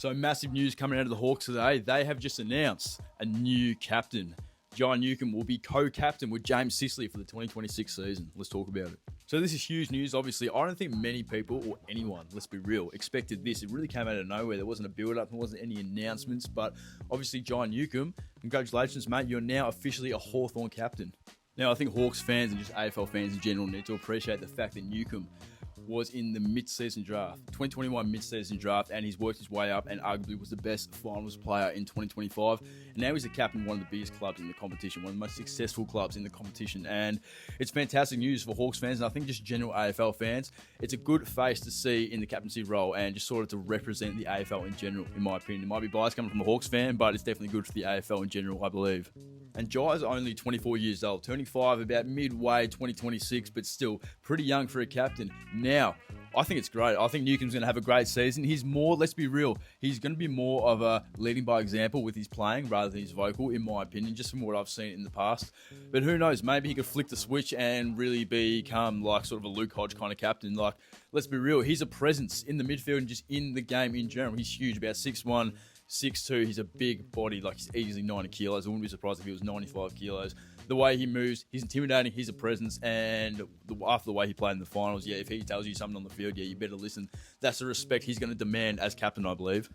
So massive news coming out of the Hawks today. They have just announced a new captain. Jai Newcombe will be co-captain with James Sicily for the 2026 season. Let's talk about it. So this is huge news, obviously. I don't think many people, or anyone, let's be real, expected this. It really came out of nowhere. There wasn't a build-up, there wasn't any announcements, but obviously Jai Newcombe, congratulations, mate. You're now officially a Hawthorn captain. Now, I think Hawks fans and just AFL fans in general need to appreciate the fact that Newcombe was in the mid-season draft, 2021 mid-season draft, and he's worked his way up and arguably was the best finals player in 2025. And now he's a captain of one of the biggest clubs in the competition, one of the most successful clubs in the competition. And it's fantastic news for Hawks fans, and I think just general AFL fans. It's a good face to see in the captaincy role and just sort of to represent the AFL in general, in my opinion. It might be biased coming from a Hawks fan, but it's definitely good for the AFL in general, I believe. And Jai's only 24 years old, turning 5 about midway 2026, but still pretty young for a captain. Now, I think it's great. I think Newcombe's going to have a great season. He's more, let's be real, he's going to be more of a leading by example with his playing rather than his vocal, in my opinion, just from what I've seen in the past. But who knows, maybe he could flick the switch and really become like sort of a Luke Hodge kind of captain. Like, let's be real, he's a presence in the midfield and just in the game in general. He's huge, about 6'1", 6'2", he's a big body, like he's easily 90 kilos. I wouldn't be surprised if he was 95 kilos. The way he moves, he's intimidating, he's a presence, and after the way he played in the finals, yeah, if he tells you something on the field, yeah, you better listen. That's the respect he's going to demand as captain, I believe.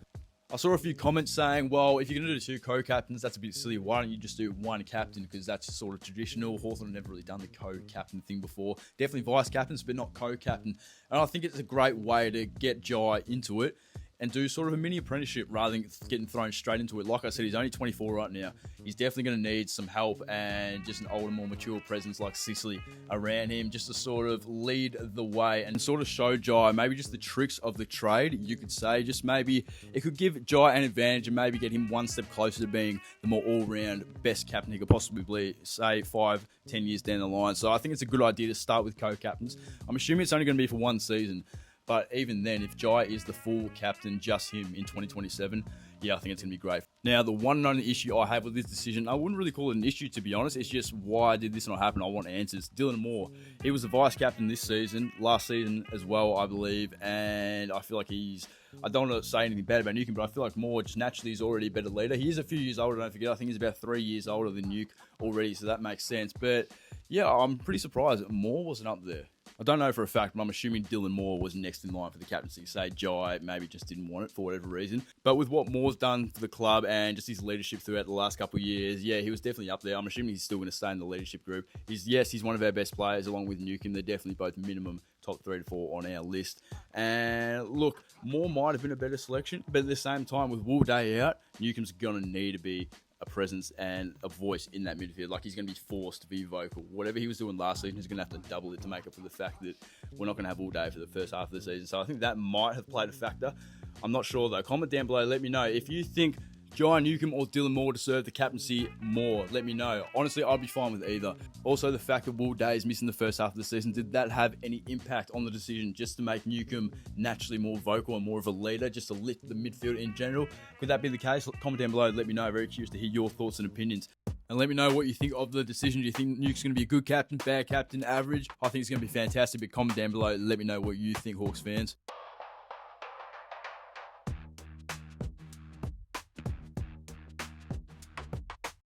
I saw a few comments saying, well, if you're going to do 2 co-captains, that's a bit silly. Why don't you just do 1 captain? Because that's sort of traditional. Hawthorn have never really done the co-captain thing before. Definitely vice-captains, but not co-captain. And I think it's a great way to get Jai into it and do sort of a mini apprenticeship rather than getting thrown straight into it. Like I said, he's only 24 right now. He's definitely going to need some help and just an older, more mature presence like Sicily around him just to sort of lead the way and sort of show Jai maybe just the tricks of the trade, you could say. Just maybe it could give Jai an advantage and maybe get him one step closer to being the more all-round best captain he could possibly be, say, 5-10 years down the line. So I think it's a good idea to start with co-captains. I'm assuming it's only going to be for 1 season. But even then, if Jai is the full captain, just him in 2027, yeah, I think it's going to be great. Now, the one and only issue I have with this decision, I wouldn't really call it an issue, to be honest. It's just, why did this not happen? I want answers. Dylan Moore, he was the vice captain this season, last season as well, I believe. And I feel like I don't want to say anything bad about Newcombe, but I feel like Moore just naturally is already a better leader. He is a few years older, don't forget. I think he's about 3 years older than Nuke already, so that makes sense. But yeah, I'm pretty surprised that Moore wasn't up there. I don't know for a fact, but I'm assuming Dylan Moore was next in line for the captaincy. Say Jai maybe just didn't want it for whatever reason. But with what Moore's done for the club and just his leadership throughout the last couple of years, yeah, he was definitely up there. I'm assuming he's still going to stay in the leadership group. He's one of our best players along with Newcombe. They're definitely both minimum top 3 to 4 on our list. And look, Moore might have been a better selection, but at the same time, with Will Day out, Newcombe's going to need to be a presence and a voice in that midfield. Like, he's going to be forced to be vocal. Whatever he was doing last season, he's going to have to double it to make up for the fact that we're not going to have all day for the first half of the season. So I think that might have played a factor. I'm not sure though. Comment down below, let me know if you think Jai Newcombe or Dylan Moore deserve the captaincy more. Let me know. Honestly, I'd be fine with either. Also, the fact that Will Day is missing the first half of the season, did that have any impact on the decision just to make Newcombe naturally more vocal and more of a leader, just to lift the midfield in general? Could that be the case? Comment down below. Let me know. Very curious to hear your thoughts and opinions. And let me know what you think of the decision. Do you think Nuke's going to be a good captain, bad captain, average? I think it's going to be fantastic, but comment down below. Let me know what you think, Hawks fans.